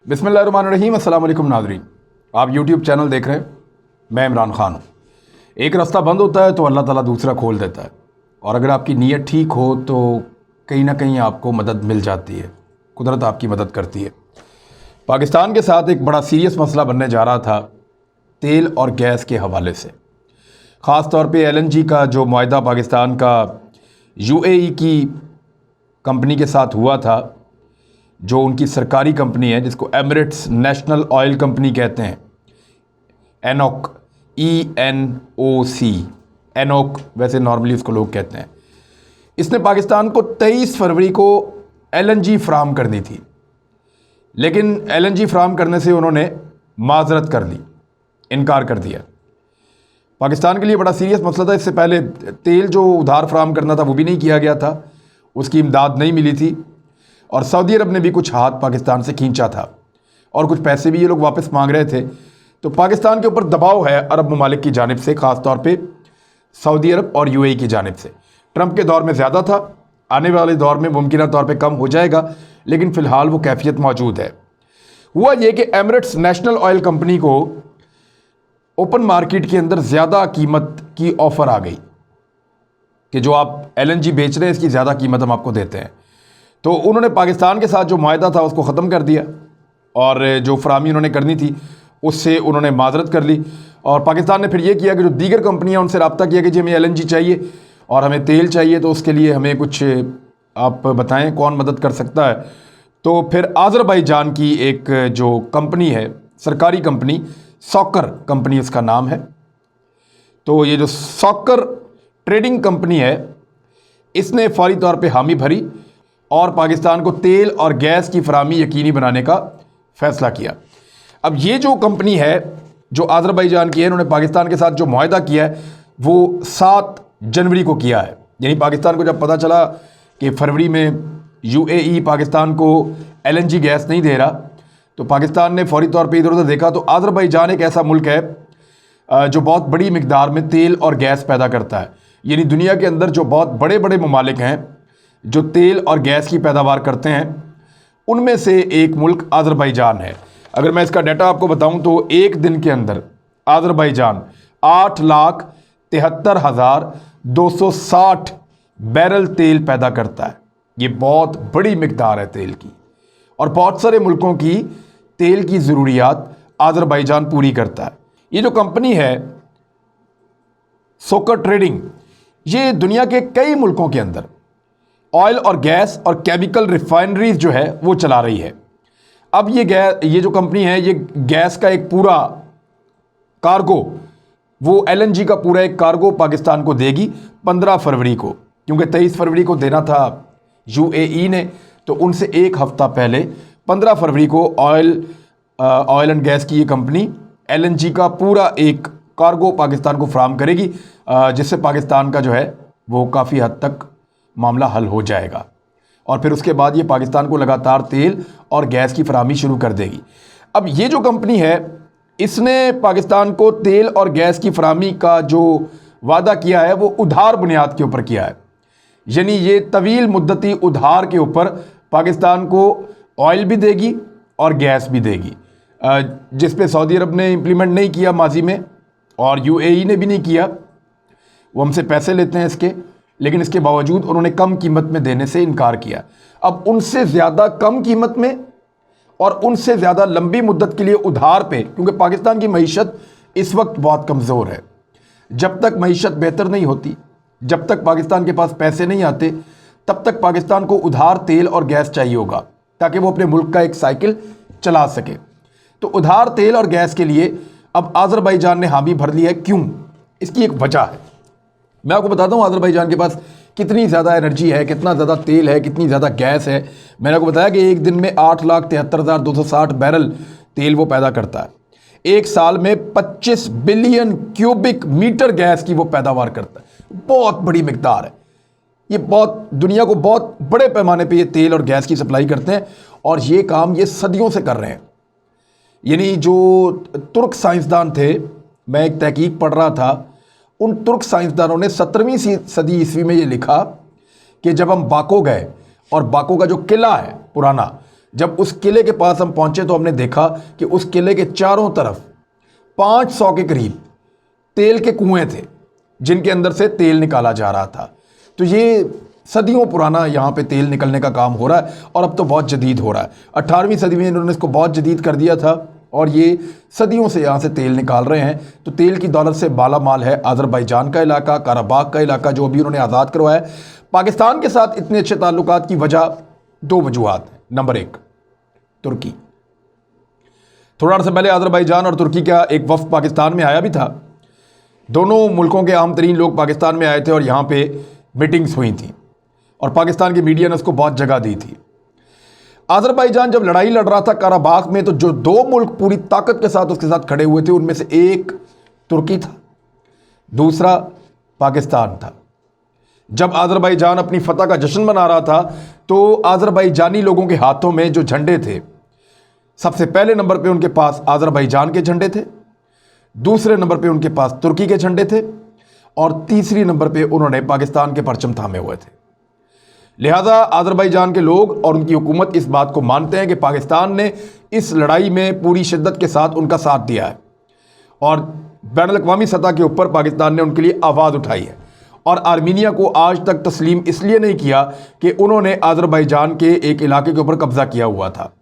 बिस्मिल्लाहिर्रहमानिर्रहीम। अस्सलाम वालेकुम नाज़रीन, आप यूट्यूब चैनल देख रहे हैं। मैं इमरान खान हूँ। एक रास्ता बंद होता है तो अल्लाह ताला दूसरा खोल देता है, और अगर आपकी नीयत ठीक हो तो कहीं ना कहीं आपको मदद मिल जाती है, कुदरत आपकी मदद करती है। पाकिस्तान के साथ एक बड़ा सीरियस मसला बनने जा रहा था तेल और गैस के हवाले से। ख़ास तौर पे LNG का जो मुआहदा पाकिस्तान का UAE की कंपनी के साथ हुआ था, जो उनकी सरकारी कंपनी है जिसको एमिरेट्स नेशनल ऑयल कंपनी कहते हैं, एनोक, ENOC, एनोक वैसे नॉर्मली उसको लोग कहते हैं। इसने पाकिस्तान को 23 फरवरी को LNG फ्राहम करनी थी, लेकिन LNG फ्राहम करने से उन्होंने माजरत कर ली, इनकार कर दिया। पाकिस्तान के लिए बड़ा सीरियस मसला था। इससे पहले तेल जो उधार फ्राहम करना था वो भी नहीं किया गया था, उसकी इमदाद नहीं मिली थी, और सऊदी अरब ने भी कुछ हाथ पाकिस्तान से खींचा था और कुछ पैसे भी ये लोग वापस मांग रहे थे। तो पाकिस्तान के ऊपर दबाव है अरब ममालिक की जानिब से, ख़ास तौर पे सऊदी अरब और UAE की जानिब से। ट्रंप के दौर में ज़्यादा था, आने वाले दौर में मुमकिन तौर पे कम हो जाएगा, लेकिन फ़िलहाल वो कैफियत मौजूद है। हुआ ये कि एमिरेट्स नेशनल ऑयल कंपनी को ओपन मार्केट के अंदर ज़्यादा कीमत की ऑफ़र आ गई कि जो आप LNG बेच रहे हैं इसकी ज़्यादा कीमत हम आपको देते हैं। तो उन्होंने पाकिस्तान के साथ जो मुआहदा था उसको ख़त्म कर दिया, और जो फराहमी उन्होंने करनी थी उससे उन्होंने माजरत कर ली। और पाकिस्तान ने फिर ये किया कि जो दीगर कंपनियां उनसे रब्ता किया कि जी हमें LNG चाहिए और हमें तेल चाहिए, तो उसके लिए हमें कुछ आप बताएं कौन मदद कर सकता है। तो फिर आज़रबाईजान की एक जो कंपनी है, सरकारी कंपनी, सॉकर कंपनी उसका नाम है, तो ये जो सॉकर ट्रेडिंग कंपनी है इसने फौरी तौर पे हामी भरी और पाकिस्तान को तेल और गैस की फराहमी यकीनी बनाने का फ़ैसला किया। अब ये जो कंपनी है जो आज़रबाईजान की है, इन्होंने पाकिस्तान के साथ जो मुआहदा किया है वो 7 जनवरी को किया है। यानी पाकिस्तान को जब पता चला कि फरवरी में UAE पाकिस्तान को LNG गैस नहीं दे रहा, तो पाकिस्तान ने फौरी तौर पे इधर उधर देखा। तो आज़रबाईजान एक ऐसा मुल्क है जो बहुत बड़ी मिकदार में तेल और गैस पैदा करता है। यानी दुनिया के अंदर जो बहुत बड़े बड़े ममालिक हैं जो तेल और गैस की पैदावार करते हैं, उनमें से एक मुल्क आज़रबाईजान है। अगर मैं इसका डाटा आपको बताऊं तो एक दिन के अंदर आज़रबाईजान 8,73,260 बैरल तेल पैदा करता है। ये बहुत बड़ी मिकदार है तेल की, और बहुत सारे मुल्कों की तेल की ज़रूरियात आज़रबाईजान पूरी करता है। ये जो कंपनी है सोकर ट्रेडिंग, ये दुनिया के कई मुल्कों के अंदर ऑयल और गैस और केमिकल रिफाइनरीज जो है वो चला रही है। अब ये जो कंपनी है ये गैस का एक पूरा कार्गो, वो LNG का पूरा एक कार्गो पाकिस्तान को देगी 15 फरवरी को, क्योंकि 23 फरवरी को देना था UAE ने, तो उनसे एक हफ्ता पहले 15 फरवरी को ऑयल एंड गैस की ये कंपनी LNG का पूरा एक कार्गो पाकिस्तान को फराहम करेगी, जिससे पाकिस्तान का जो है वो काफ़ी हद तक मामला हल हो जाएगा। और फिर उसके बाद ये पाकिस्तान को लगातार तेल और गैस की फराहमी शुरू कर देगी। अब ये जो कंपनी है इसने पाकिस्तान को तेल और गैस की फराहमी का जो वादा किया है वो उधार बुनियाद के ऊपर किया है। यानी ये तवील मुद्दती उधार के ऊपर पाकिस्तान को ऑयल भी देगी और गैस भी देगी, जिस पे सऊदी अरब ने इम्प्लीमेंट नहीं किया माजी में, और UAE ने भी नहीं किया। वो हमसे पैसे लेते हैं इसके, लेकिन इसके बावजूद उन्होंने कम कीमत में देने से इनकार किया। अब उनसे ज़्यादा कम कीमत में और उनसे ज़्यादा लंबी मुद्दत के लिए उधार पे, क्योंकि पाकिस्तान की मईशत इस वक्त बहुत कमज़ोर है। जब तक मईशत बेहतर नहीं होती, जब तक पाकिस्तान के पास पैसे नहीं आते, तब तक पाकिस्तान को उधार तेल और गैस चाहिए होगा ताकि वो अपने मुल्क का एक साइकिल चला सके। तो उधार तेल और गैस के लिए अब आज़रबाईजान ने हामी भर ली है। क्यों? इसकी एक वजह है। मैं आपको बताता हूँ आज़रबाईजान के पास कितनी ज़्यादा एनर्जी है, कितना ज़्यादा तेल है, कितनी ज़्यादा गैस है। मैंने आपको बताया कि एक दिन में 8,73,260 बैरल तेल वो पैदा करता है। एक साल में 25 बिलियन क्यूबिक मीटर गैस की वो पैदावार करता है। बहुत बड़ी मिकदार है ये, बहुत दुनिया को बहुत बड़े पैमाने पे ये तेल और गैस की सप्लाई करते हैं, और ये काम ये सदियों से कर रहे हैं। यानी जो तुर्क साइंसदान थे, मैं एक तहकीक पढ़ रहा था, उन तुर्क साइंसदानों ने 17वीं सदी ईस्वी में ये लिखा कि जब हम बाको गए, और बाको का जो किला है पुराना, जब उस किले के पास हम पहुंचे तो हमने देखा कि उस किले के चारों तरफ 500 के करीब तेल के कुएं थे जिनके अंदर से तेल निकाला जा रहा था। तो ये सदियों पुराना यहाँ पे तेल निकलने का काम हो रहा है और अब तो बहुत जदीद हो रहा है। 18वीं सदी में इन्होंने इसको बहुत जदीद कर दिया था और ये सदियों से यहाँ से तेल निकाल रहे हैं। तो तेल की दौलत से माला माल है आज़रबाईजान का इलाका, कराबाग का इलाका जो अभी उन्होंने आज़ाद करवाया है। पाकिस्तान के साथ इतने अच्छे ताल्लुकात की वजह 2 वजूहात हैं। नंबर 1, तुर्की। थोड़ा अर्सा पहले आज़रबाईजान और तुर्की का एक वफ्द पाकिस्तान में आया भी था। दोनों मुल्कों के अहम तरीन लोग पाकिस्तान में आए थे और यहाँ पे मीटिंग्स हुई थी और पाकिस्तान की मीडिया ने उसको बहुत जगह दी थी। आज़रबाईजान जब लड़ाई लड़ रहा था कराबाख में तो जो 2 मुल्क पूरी ताकत के साथ उसके साथ खड़े हुए थे उनमें से एक तुर्की था, दूसरा पाकिस्तान था। जब आज़रबाईजान अपनी फतह का जश्न मना रहा था तो आज़रबाईजानी लोगों के हाथों में जो झंडे थे, सबसे पहले नंबर पे उनके पास आज़रबाईजान के झंडे थे, दूसरे नंबर पे उनके पास तुर्की के झंडे थे और तीसरी नंबर पे उन्होंने पाकिस्तान के परचम थामे हुए थे। लिहाजा आज़रबाईजान के लोग और उनकी हुकूमत इस बात को मानते हैं कि पाकिस्तान ने इस लड़ाई में पूरी शिद्दत के साथ उनका साथ दिया है और बैनुल-अक़वामी सतह के ऊपर पाकिस्तान ने उनके लिए आवाज़ उठाई है। और आर्मीनिया को आज तक तस्लीम इसलिए नहीं किया कि उन्होंने आज़रबाईजान के एक इलाके के ऊपर कब्ज़ा किया हुआ था।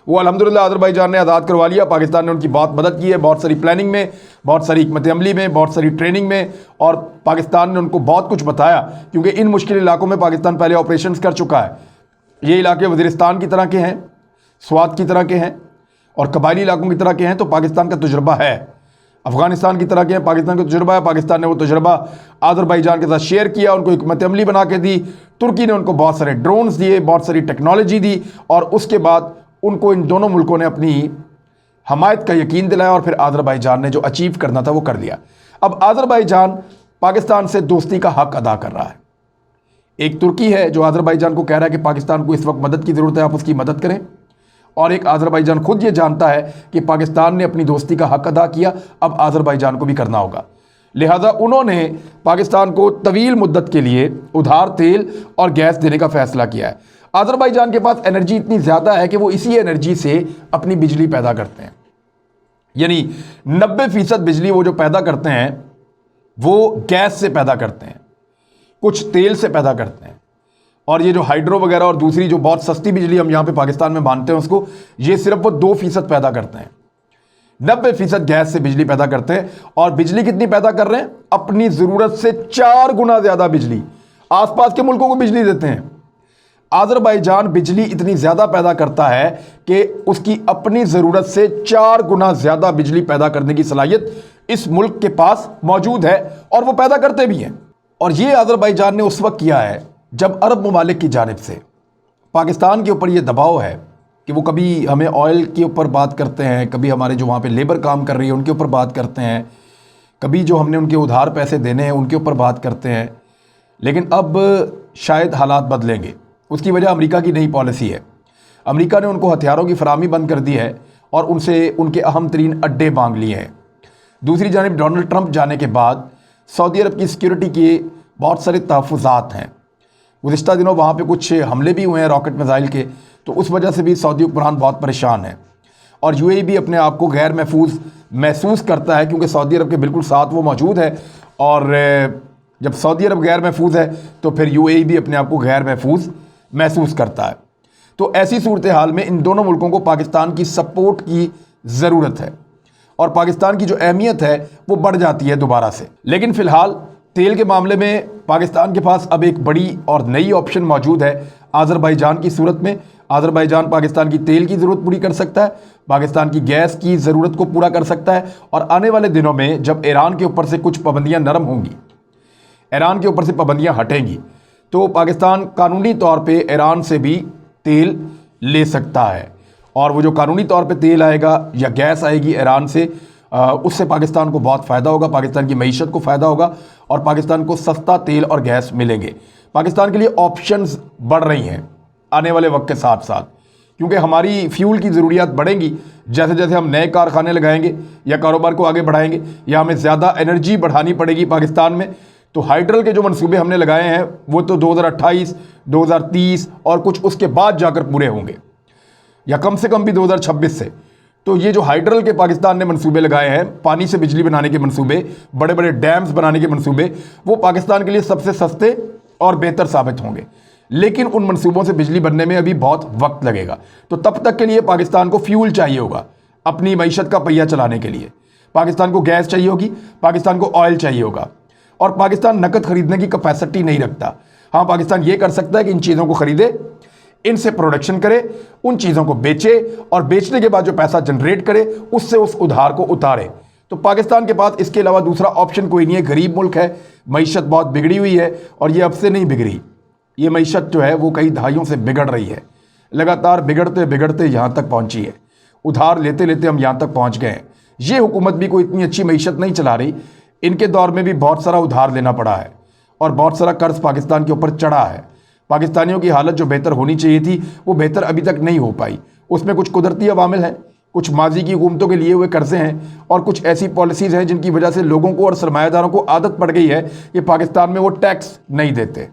वो अल्हम्दुलिल्लाह आज़रबाईजान ने आज़ाद करवा लिया। पाकिस्तान ने उनकी बहुत मदद की है, बहुत सारी प्लानिंग में, बहुत सारी हिकमत अमली में, बहुत सारी ट्रेनिंग में, और पाकिस्तान ने उनको बहुत कुछ बताया क्योंकि इन मुश्किल इलाकों में पाकिस्तान पहले ऑपरेशंस कर चुका है। ये इलाके वज़ीरिस्तान की तरह के हैं, स्वात की तरह के हैं और कबायली इलाकों की तरह के हैं, तो पाकिस्तान का तजुर्बा है। अफ़गानिस्तान की तरह के हैं, पाकिस्तान का तजुर्बा है। पाकिस्तान ने वो तजुर्बा आज़रबाईजान के साथ शेयर किया, उनको हिकमत अमली बना के दी। तुर्की ने उनको बहुत सारे ड्रोन्स दिए, बहुत सारी टेक्नोलॉजी दी और उसके बाद उनको इन दोनों मुल्कों ने अपनी हमायत का यकीन दिलाया और फिर आज़रबाईजान ने जो अचीव करना था वो कर लिया। अब आज़रबाईजान पाकिस्तान से दोस्ती का हक अदा कर रहा है। एक तुर्की है जो आज़रबाईजान को कह रहा है कि पाकिस्तान को इस वक्त मदद की ज़रूरत है, आप उसकी मदद करें, और एक आज़रबाईजान खुद ये जानता है कि पाकिस्तान ने अपनी दोस्ती का हक अदा किया, अब आज़रबाईजान को भी करना होगा। लिहाजा उन्होंने पाकिस्तान को तवील मुद्दत के लिए उधार तेल और गैस देने का फ़ैसला किया है। आज़रबाईजान के पास एनर्जी इतनी ज़्यादा है कि वो इसी एनर्जी से अपनी बिजली पैदा करते हैं, यानी 90% बिजली वो जो पैदा करते हैं वो गैस से पैदा करते हैं, कुछ तेल से पैदा करते हैं, और ये जो हाइड्रो वगैरह और दूसरी जो बहुत सस्ती बिजली हम यहाँ पे पाकिस्तान में मानते हैं उसको, ये सिर्फ वो 2% पैदा करते हैं। 90% गैस से बिजली पैदा करते हैं और बिजली कितनी पैदा कर रहे हैं? अपनी ज़रूरत से 4 गुना ज़्यादा बिजली आसपास के मुल्कों को बिजली देते हैं। आज़रबाईजान बिजली इतनी ज़्यादा पैदा करता है कि उसकी अपनी ज़रूरत से 4 गुना ज़्यादा बिजली पैदा करने की सलाहियत इस मुल्क के पास मौजूद है और वो पैदा करते भी हैं। और ये आज़रबाईजान ने उस वक्त किया है जब अरब ममालिक की जानिब से पाकिस्तान के ऊपर ये दबाव है कि वो कभी हमें ऑयल के ऊपर बात करते हैं, कभी हमारे जो वहाँ पे लेबर काम कर रही है उनके ऊपर बात करते हैं, कभी जो हमने उनके उधार पैसे देने हैं उनके ऊपर बात करते हैं। लेकिन अब शायद हालात बदलेंगे। उसकी वजह अमेरिका की नई पॉलिसी है। अमेरिका ने उनको हथियारों की फराहमी बंद कर दी है और उनसे उनके अहम तरीन अड्डे मांग लिए हैं। दूसरी जानिब डोनाल्ड ट्रंप जाने के बाद सऊदी अरब की सिक्योरिटी के बहुत सारे तहफ़्फ़ुज़ात हैं। गुज़िश्ता दिनों वहाँ पे कुछ हमले भी हुए हैं रॉकेट मिसाइल के, तो उस वजह से भी सऊदी हुक्मरान बहुत परेशान है और यूएई भी अपने आप को गैर महफूज महसूस करता है क्योंकि सऊदी अरब के बिल्कुल साथ वो मौजूद है, और जब सऊदी अरब गैर महफूज है तो फिर यूएई भी अपने आप को गैर महफूज महसूस करता है। तो ऐसी सूरत हाल में इन दोनों मुल्कों को पाकिस्तान की सपोर्ट की ज़रूरत है और पाकिस्तान की जो अहमियत है वो बढ़ जाती है दोबारा से। लेकिन फ़िलहाल तेल के मामले में पाकिस्तान के पास अब एक बड़ी और नई ऑप्शन मौजूद है आज़रबाईजान की सूरत में। आज़रबाईजान पाकिस्तान की तेल की ज़रूरत पूरी कर सकता है, पाकिस्तान की गैस की ज़रूरत को पूरा कर सकता है, और आने वाले दिनों में जब ईरान के ऊपर से कुछ पाबंदियाँ नरम होंगी, ईरान के ऊपर से पाबंदियाँ हटेंगी, तो पाकिस्तान कानूनी तौर पे ईरान से भी तेल ले सकता है। और वो जो कानूनी तौर पे तेल आएगा या गैस आएगी ईरान से, उससे पाकिस्तान को बहुत फ़ायदा होगा, पाकिस्तान की मईशत को फ़ायदा होगा और पाकिस्तान को सस्ता तेल और गैस मिलेंगे। पाकिस्तान के लिए ऑप्शंस बढ़ रही हैं आने वाले वक्त के साथ साथ, क्योंकि हमारी फ्यूल की ज़रूरियात बढ़ेंगी जैसे जैसे हम नए कारखाने लगाएंगे या कारोबार को आगे बढ़ाएंगे या हमें ज़्यादा एनर्जी बढ़ानी पड़ेगी पाकिस्तान में। तो हाइड्रल के जो मंसूबे हमने लगाए हैं वो तो 2028, 2030 और कुछ उसके बाद जाकर पूरे होंगे। या कम से कम भी 2026 से। तो ये जो हाइड्रल के पाकिस्तान ने मंसूबे लगाए हैं, पानी से बिजली बनाने के मंसूबे, बड़े बड़े डैम्स बनाने के मंसूबे, वो पाकिस्तान के लिए सबसे सस्ते और बेहतर साबित होंगे। लेकिन उन मंसूबों से बिजली बनने में अभी बहुत वक्त लगेगा। तो तब तक के लिए पाकिस्तान को फ्यूल चाहिए होगा अपनी मईशत का पहिया चलाने के लिए। पाकिस्तान को गैस चाहिए होगी, पाकिस्तान को ऑयल चाहिए होगा। और पाकिस्तान नकद खरीदने की कैपेसिटी नहीं रखता। हाँ, पाकिस्तान ये कर सकता है कि इन चीज़ों को खरीदे, इनसे प्रोडक्शन करे, उन चीज़ों को बेचे और बेचने के बाद जो पैसा जनरेट करे उससे उस उधार को उतारे। तो पाकिस्तान के पास इसके अलावा दूसरा ऑप्शन कोई नहीं है। गरीब मुल्क है, मईशत बहुत बिगड़ी हुई है और ये अब से नहीं बिगड़ी। ये मईशत जो है वो कई दहाइयों से बिगड़ रही है, लगातार बिगड़ते बिगड़ते यहाँ तक पहुँची है। उधार लेते लेते हम यहाँ तक पहुँच गए हैं। ये हुकूमत भी कोई इतनी अच्छी मईशत नहीं चला रही। इनके दौर में भी बहुत सारा उधार लेना पड़ा है और बहुत सारा कर्ज पाकिस्तान के ऊपर चढ़ा है। पाकिस्तानियों की हालत जो बेहतर होनी चाहिए थी वो बेहतर अभी तक नहीं हो पाई। उसमें कुछ कुदरती अवामिल हैं, कुछ माजी की हुकूमतों के लिए हुए कर्जे हैं और कुछ ऐसी पॉलिसीज़ हैं जिनकी वजह से लोगों को और सरमायादारों को आदत पड़ गई है कि पाकिस्तान में वो टैक्स नहीं देते।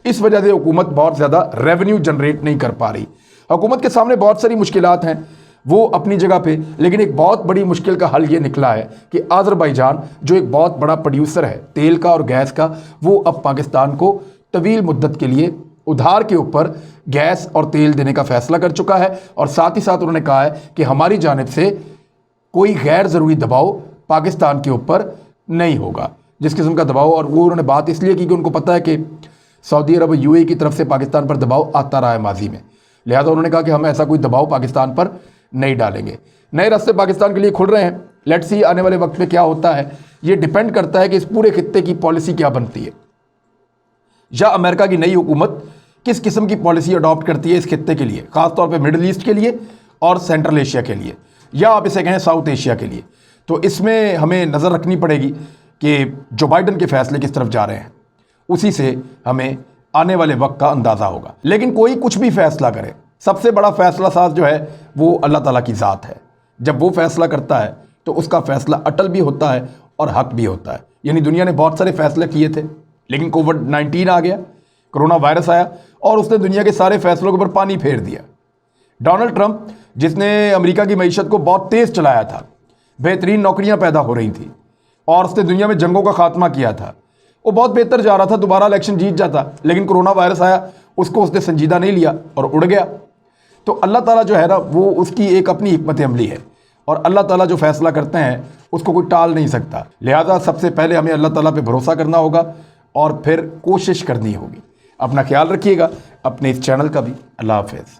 इस वजह से हुकूमत बहुत ज़्यादा रेवेन्यू जनरेट नहीं कर पा रही। हुकूमत के सामने बहुत सारी मुश्किलात हैं वो अपनी जगह पे, लेकिन एक बहुत बड़ी मुश्किल का हल ये निकला है कि आज़रबाईजान जो एक बहुत बड़ा प्रोड्यूसर है तेल का और गैस का, वो अब पाकिस्तान को तवील मुद्दत के लिए उधार के ऊपर गैस और तेल देने का फैसला कर चुका है। और साथ ही साथ उन्होंने कहा है कि हमारी जानिब से कोई गैर ज़रूरी दबाव पाकिस्तान के ऊपर नहीं होगा, जिस किस्म का दबाव। और वो उन्होंने बात इसलिए की कि उनको पता है कि सऊदी अरब यूएई की तरफ से पाकिस्तान पर दबाव आता रहा है माजी में, लिहाजा उन्होंने कहा कि हम ऐसा कोई दबाव पाकिस्तान पर नहीं डालेंगे। नए रास्ते पाकिस्तान के लिए खुल रहे हैं। लेट्स सी आने वाले वक्त में क्या होता है। ये डिपेंड करता है कि इस पूरे खित्ते की पॉलिसी क्या बनती है, या अमेरिका की नई हुकूमत किस किस्म की पॉलिसी अडॉप्ट करती है इस खित्ते के लिए, खासतौर पे मिडिल ईस्ट के लिए और सेंट्रल एशिया के लिए, या आप इसे कहें साउथ एशिया के लिए। तो इसमें हमें नज़र रखनी पड़ेगी कि जो बाइडन के फैसले किस तरफ जा रहे हैं, उसी से हमें आने वाले वक्त का अंदाज़ा होगा। लेकिन कोई कुछ भी फैसला करे, सबसे बड़ा फैसला साज जो है वो अल्लाह ताला की ज़ात है। जब वो फैसला करता है तो उसका फैसला अटल भी होता है और हक भी होता है। यानी दुनिया ने बहुत सारे फैसले किए थे, लेकिन कोविड-19 आ गया, कोरोना वायरस आया और उसने दुनिया के सारे फैसलों के ऊपर पानी फेर दिया। डोनाल्ड ट्रंप, जिसने अमेरिका की मईशत को बहुत तेज़ चलाया था, बेहतरीन नौकरियां पैदा हो रही थी और उसने दुनिया में जंगों का खात्मा किया था, वो बहुत बेहतर जा रहा था, दोबारा इलेक्शन जीत जाता। लेकिन कोरोना वायरस आया, उसको उसने संजीदा नहीं लिया और उड़ गया। तो अल्लाह ताला जो है ना, वो उसकी एक अपनी हिकमत अमली है और अल्लाह ताला जो फैसला करते हैं उसको कोई टाल नहीं सकता। लिहाजा सबसे पहले हमें अल्लाह ताला पे भरोसा करना होगा और फिर कोशिश करनी होगी। अपना ख्याल रखिएगा, अपने इस चैनल का भी। अल्लाह हाफ़िज़।